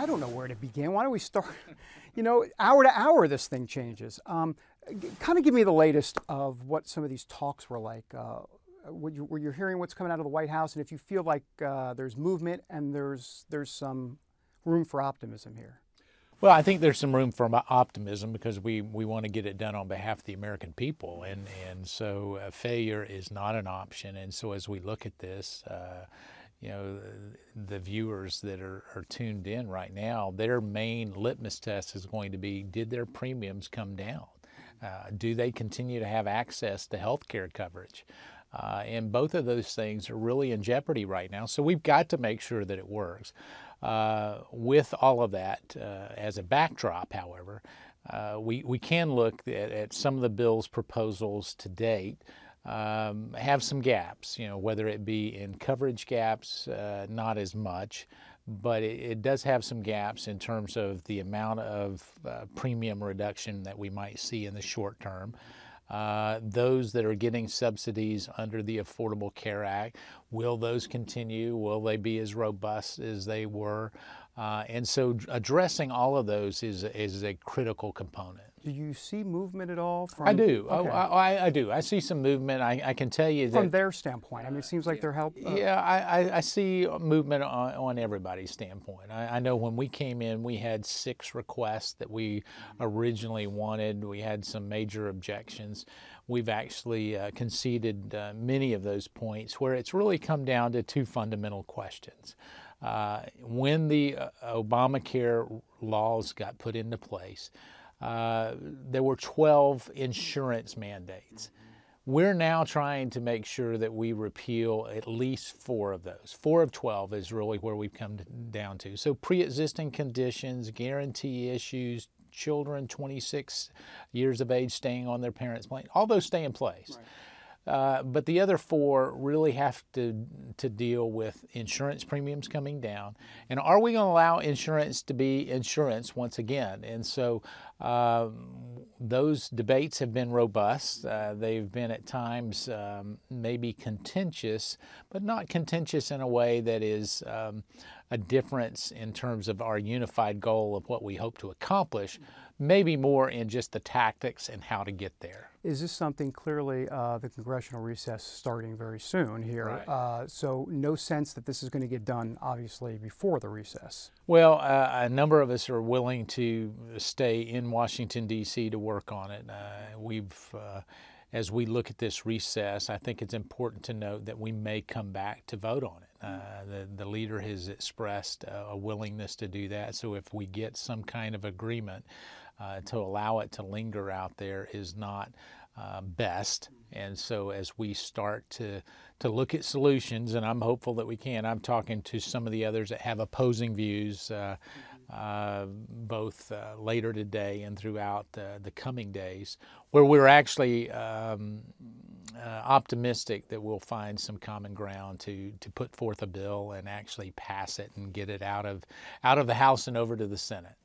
I don't know where to begin. Why don't we start? Hour to hour, this thing changes. Kind of give me the latest of what some of these talks were like. Were you hearing what's coming out of the White House, and if you feel like there's movement and there's some room for optimism here? Well, I think there's some room for optimism because we want to get it done on behalf of the American people, and so failure is not an option. And so as we look at this, the viewers that are tuned in right now, their main litmus test is going to be, did their premiums come down? Do they continue to have access to health care coverage? And both of those things are really in jeopardy right now. So we've got to make sure that it works. With all of that as a backdrop, however, we can look at some of the bill's proposals to date, have some gaps, whether it be in coverage gaps, not as much, but it does have some gaps in terms of the amount of premium reduction that we might see in the short term. Those that are getting subsidies under the Affordable Care Act, will those continue? Will they be as robust as they were? And so addressing all of those is a critical component. Do you see movement at all? I do. Okay. I do. I see some movement. I can tell you that from their standpoint. I mean, it seems like they're helping. Yeah, I see movement on everybody's standpoint. I know when we came in, we had 6 requests that we originally wanted. We had some major objections. We've actually conceded many of those points, where it's really come down to 2 fundamental questions. When the Obamacare laws got put into place, there were 12 insurance mandates. We're now trying to make sure that we repeal at least 4 of those. 4 of 12 is really where we've come down to. So pre-existing conditions, guarantee issues, children 26 years of age staying on their parents' plan, all those stay in place. Right. But the other 4 really have to deal with insurance premiums coming down. And are we going to allow insurance to be insurance once again? And so those debates have been robust. They've been at times maybe contentious, but not contentious in a way that is a difference in terms of our unified goal of what we hope to accomplish, maybe more in just the tactics and how to get there. Is this something clearly the congressional recess starting very soon here? Right. So no sense that this is going to get done, obviously, before the recess? Well, a number of us are willing to stay in Washington, D.C. to work on it. As we look at this recess, I think it's important to note that we may come back to vote on it. The leader has expressed a willingness to do that. So if we get some kind of agreement to allow it to linger out there is not best. And so as we start to look at solutions, and I'm hopeful that we can, I'm talking to some of the others that have opposing views, both later today and throughout the coming days, where we're actually optimistic that we'll find some common ground to put forth a bill and actually pass it and get it out of the House and over to the Senate.